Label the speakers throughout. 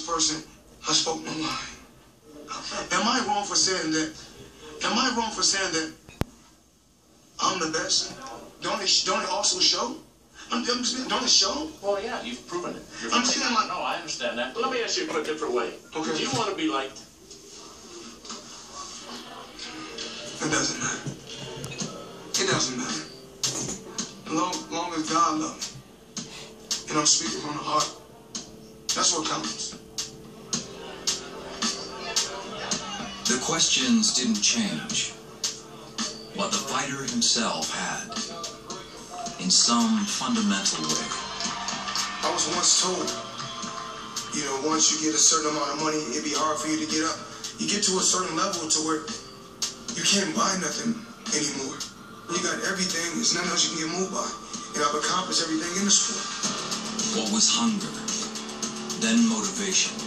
Speaker 1: honest person. I spoke my mind. Am I wrong for saying that? Am I wrong for saying that I'm the best? Don't it also show? Don't it show?
Speaker 2: Well, yeah, you've proven it.
Speaker 1: I'm saying like...
Speaker 2: No, I understand that. But let me ask you a different way.
Speaker 1: Okay.
Speaker 2: Do you want to be liked?
Speaker 1: It doesn't matter. It doesn't matter. As long as God loves me, and I'm speaking from the heart, that's what counts.
Speaker 3: The questions didn't change. What the fighter himself had, in some fundamental way.
Speaker 1: I was once told, you know, once you get a certain amount of money, it'd be hard for you to get up. You get to a certain level to where you can't buy nothing anymore. You got everything, there's nothing else you can get moved by. And I've accomplished everything in the sport.
Speaker 3: What was hunger, then motivation,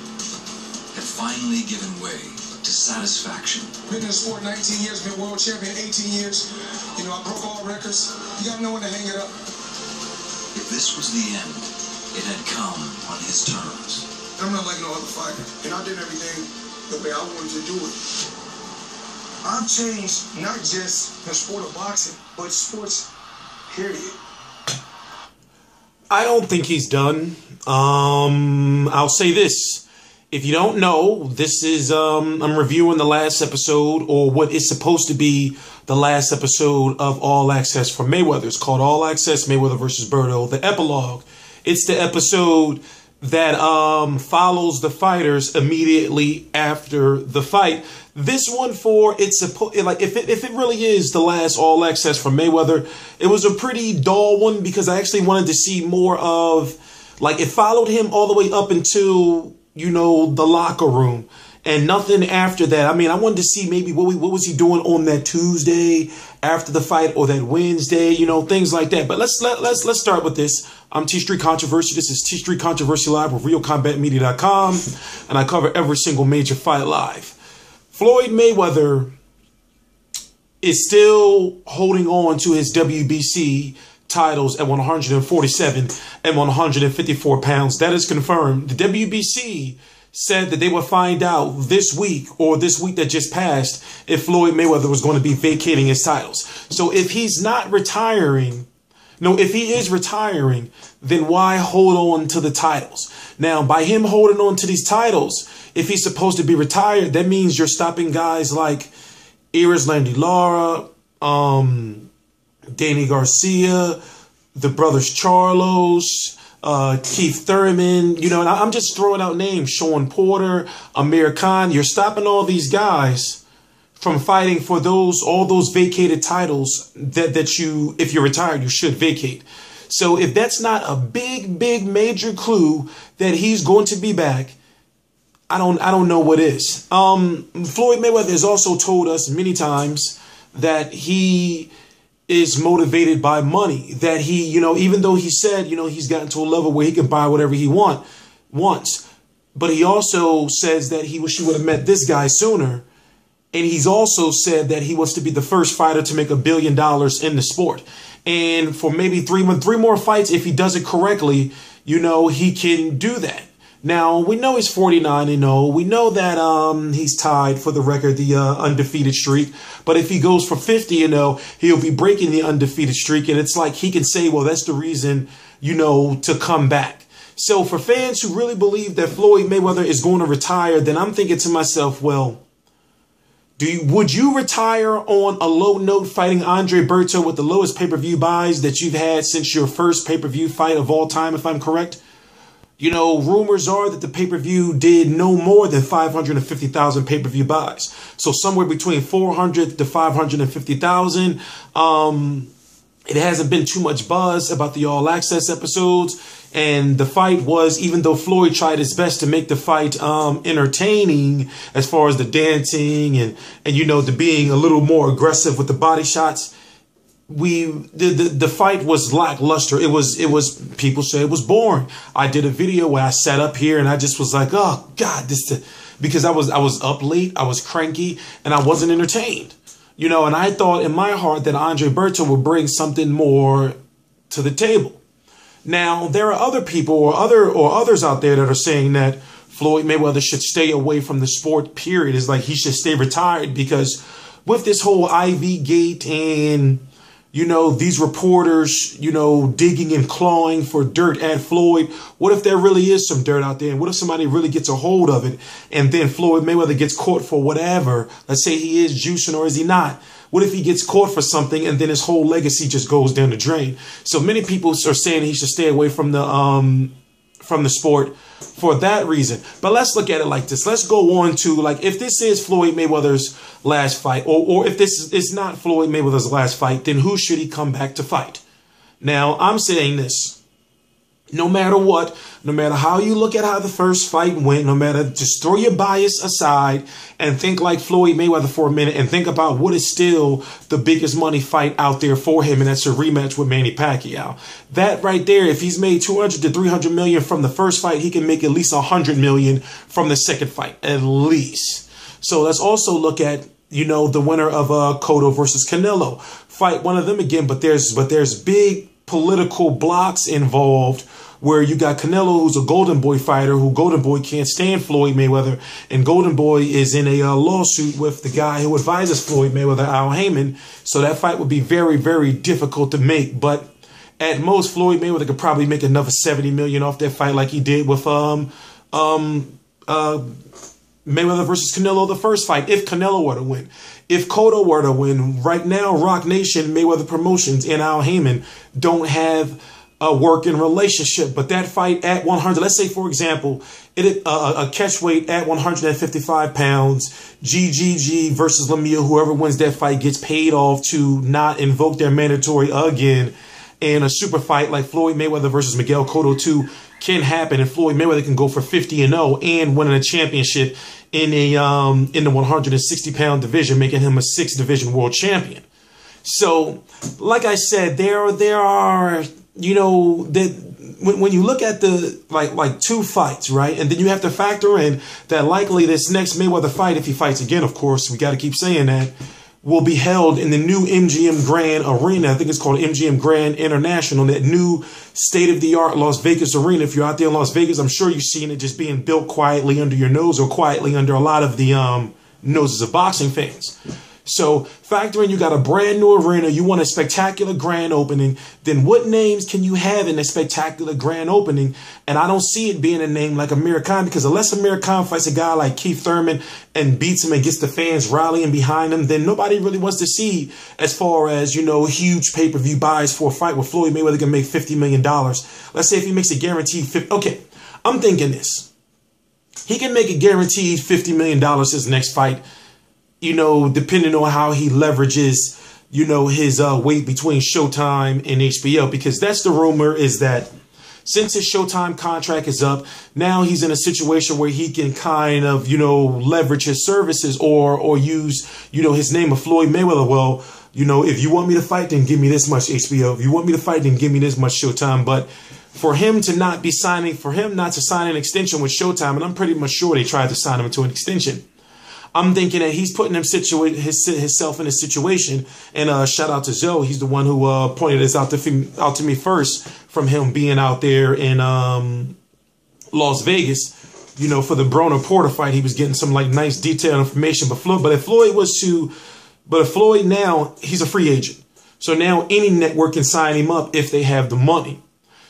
Speaker 3: had finally given way to satisfaction.
Speaker 1: Been in the sport 19 years, been world champion 18 years. You know, I broke all records. You gotta know when to hang it up.
Speaker 3: If this was the end, it had come on his terms.
Speaker 1: I'm not like no other fighter, and I did everything the way I wanted to do it. I've changed not just the sport of boxing, but sports, period.
Speaker 4: I don't think he's done. I'll say this. If you don't know, this is, I'm reviewing the last episode, or what is supposed to be the last episode of All Access for Mayweather. It's called All Access Mayweather versus Berto, the Epilogue. It's the episode that follows the fighters immediately after the fight. This one if it really is the last All Access for Mayweather, it was a pretty dull one because I actually wanted to see more of, like, it followed him all the way up until, you know, the locker room, and nothing after that. I mean, I wanted to see maybe what was he doing on that Tuesday after the fight, or that Wednesday, you know, things like that. But let's start with this. I'm TstreeT Controversy. This is TstreeT Controversy Live with RealCombatMedia.com, and I cover every single major fight live. Floyd Mayweather is still holding on to his WBC titles at 147 and 154 pounds. That is confirmed. The WBC said that they would find out this week, or this week that just passed, if Floyd Mayweather was going to be vacating his titles. So if he's not retiring, no, if he is retiring, then why hold on to the titles? Now, by him holding on to these titles, if he's supposed to be retired, that means you're stopping guys like Landy Lara, Danny Garcia, the brothers Charlos, Keith Thurman, you know, and I'm just throwing out names, Sean Porter, Amir Khan. You're stopping all these guys from fighting for all those vacated titles that you, if you're retired, you should vacate. So if that's not a big major clue that he's going to be back, I don't know what is. Floyd Mayweather has also told us many times that he is motivated by money, that he, you know, even though he said, you know, he's gotten to a level where he can buy whatever he wants, but he also says that he wish he would have met this guy sooner. And he's also said that he wants to be the first fighter to make $1 billion in the sport. And for maybe three more fights, if he does it correctly, you know, he can do that. Now, we know he's 49-0. We know that he's tied for the record, the undefeated streak. But if he goes for 50-0, he'll be breaking the undefeated streak. And it's like he can say, well, that's the reason, you know, to come back. So for fans who really believe that Floyd Mayweather is going to retire, then I'm thinking to myself, well, would you retire on a low note fighting Andre Berto with the lowest pay-per-view buys that you've had since your first pay-per-view fight of all time, if I'm correct? You know, rumors are that the pay-per-view did no more than 550,000 pay-per-view buys. So somewhere between 400 to 550,000. It hasn't been too much buzz about the All Access episodes. And the fight was, even though Floyd tried his best to make the fight entertaining as far as the dancing and you know, the being a little more aggressive with the body shots, the fight was lackluster. It was people say it was boring. I did a video where I sat up here and I just was like, oh God, because I was up late, I was cranky, and I wasn't entertained. You know, and I thought in my heart that Andre Berto would bring something more to the table. Now, there are other people or others out there that are saying that Floyd Mayweather should stay away from the sport, period. It's like he should stay retired, because with this whole IV gate and, you know, these reporters, you know, digging and clawing for dirt at Floyd, what if there really is some dirt out there? And what if somebody really gets a hold of it and then Floyd Mayweather gets caught for whatever? Let's say he is juicing or is he not? What if he gets caught for something and then his whole legacy just goes down the drain? So many people are saying he should stay away from the sport for that reason. But let's look at it like this. Let's go on to, like, if this is Floyd Mayweather's last fight, or if this is not Floyd Mayweather's last fight, then who should he come back to fight? Now, I'm saying this. No matter what, no matter how you look at how the first fight went, no matter, just throw your bias aside and think like Floyd Mayweather for a minute and think about what is still the biggest money fight out there for him, and that's a rematch with Manny Pacquiao. That right there, if he's made 200 to 300 million from the first fight, he can make at least 100 million from the second fight, at least. So let's also look at, you know, the winner of Cotto versus Canelo. Fight one of them again, but there's big political blocks involved, where you got Canelo, who's a Golden Boy fighter, who Golden Boy can't stand Floyd Mayweather, and Golden Boy is in a lawsuit with the guy who advises Floyd Mayweather, Al Heyman. So that fight would be very, very difficult to make. But at most, Floyd Mayweather could probably make another 70 million off that fight, like he did with Mayweather versus Canelo, the first fight, if Canelo were to win. If Cotto were to win, right now, Rock Nation, Mayweather Promotions, and Al Heyman don't have a working relationship. But that fight at 100, let's say, for example, a catch weight at 155 pounds, GGG versus Lemieux, whoever wins that fight gets paid off to not invoke their mandatory again. And a super fight like Floyd Mayweather versus Miguel Cotto 2 can happen, and Floyd Mayweather can go for 50-0 and winning a championship in the 160-pound division, making him a 6-division world champion. So, like I said, there are, you know, that when you look at the like two fights, right, and then you have to factor in that likely this next Mayweather fight, if he fights again, of course, we got to keep saying that, will be held in the new MGM Grand Arena. I think it's called MGM Grand International, that new state-of-the-art Las Vegas arena. If you're out there in Las Vegas, I'm sure you've seen it just being built quietly under your nose, or quietly under a lot of the noses of boxing fans. So factor in, you got a brand new arena, you want a spectacular grand opening, then what names can you have in a spectacular grand opening? And I don't see it being a name like Amir Khan, because unless Amir Khan fights a guy like Keith Thurman and beats him and gets the fans rallying behind him, then nobody really wants to see, as far as, you know, huge pay-per-view buys for a fight where Floyd Mayweather can make $50 million. Let's say if he makes a guaranteed okay, I'm thinking this. He can make a guaranteed $50 million his next fight, you know, depending on how he leverages, you know, his weight between Showtime and HBO, because that's the rumor, is that since his Showtime contract is up, now he's in a situation where he can kind of, you know, leverage his services or use, you know, his name of Floyd Mayweather. Well, you know, if you want me to fight, then give me this much HBO. If you want me to fight, then give me this much Showtime. But for him to not be signing, for him not to sign an extension with Showtime, and I'm pretty much sure they tried to sign him to an extension, I'm thinking that he's putting himself in a situation. And shout out to Zoe. He's the one who pointed this out to me first, from him being out there in Las Vegas, you know, for the Broner Porter fight. He was getting some like nice detailed information. But if Floyd now, he's a free agent. So now any network can sign him up if they have the money.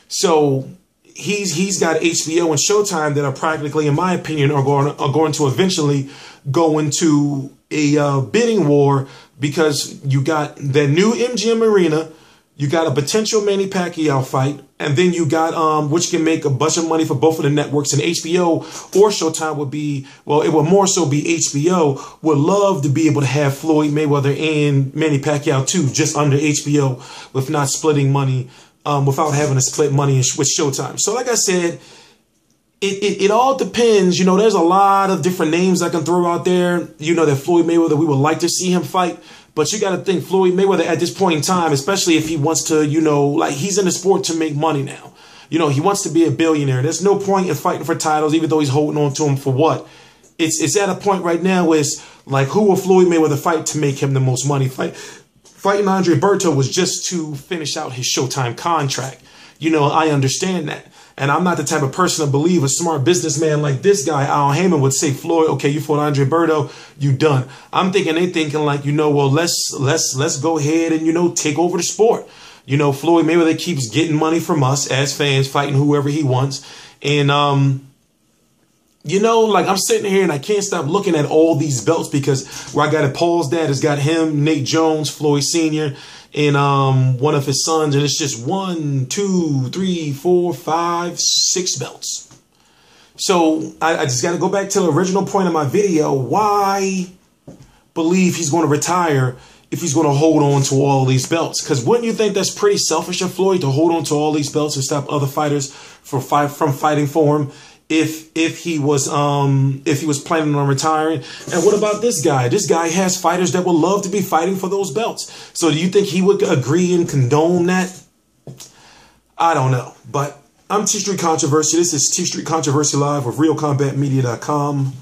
Speaker 4: So he's got HBO and Showtime that are practically, in my opinion, are going to eventually go into a bidding war, because you got the new MGM Arena, you got a potential Manny Pacquiao fight, and then you got which can make a bunch of money for both of the networks. And HBO or Showtime would be, well, it would more so be HBO, would love to be able to have Floyd Mayweather and Manny Pacquiao too, just under HBO, with not splitting money, without having to split money with Showtime. So like I said, it all depends. You know, there's a lot of different names I can throw out there, you know, that Floyd Mayweather, we would like to see him fight. But you got to think, Floyd Mayweather at this point in time, especially if he wants to, you know, like, he's in the sport to make money now. You know, he wants to be a billionaire. There's no point in fighting for titles, even though he's holding on to them for what? It's at a point right now where it's like, who will Floyd Mayweather fight to make him the most money? Fighting Andre Berto was just to finish out his Showtime contract. You know, I understand that. And I'm not the type of person to believe a smart businessman like this guy, Al Heyman, would say, Floyd, okay, you fought Andre Berto, you done. I'm thinking they thinking like, you know, well, let's go ahead and, you know, take over the sport. You know, Floyd Mayweather keeps getting money from us as fans, fighting whoever he wants. And, you know, like I'm sitting here and I can't stop looking at all these belts because where I got it, Paul's dad has got him, Nate Jones, Floyd Sr., and one of his sons, and it's just 1, 2, 3, 4, 5, 6 belts. So I just got to go back to the original point of my video. Why believe he's going to retire if he's going to hold on to all of these belts? Because wouldn't you think that's pretty selfish of Floyd to hold on to all these belts and stop other fighters from fighting for him? If he was planning on retiring. And what about this guy? This guy has fighters that would love to be fighting for those belts. So do you think he would agree and condone that? I don't know. But I'm TstreeT Controversy. This is TstreeT Controversy Live with RealCombatMedia.com.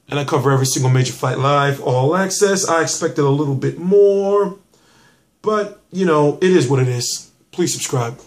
Speaker 4: And I cover every single major fight live, all access. I expected a little bit more. But, you know, it is what it is. Please subscribe.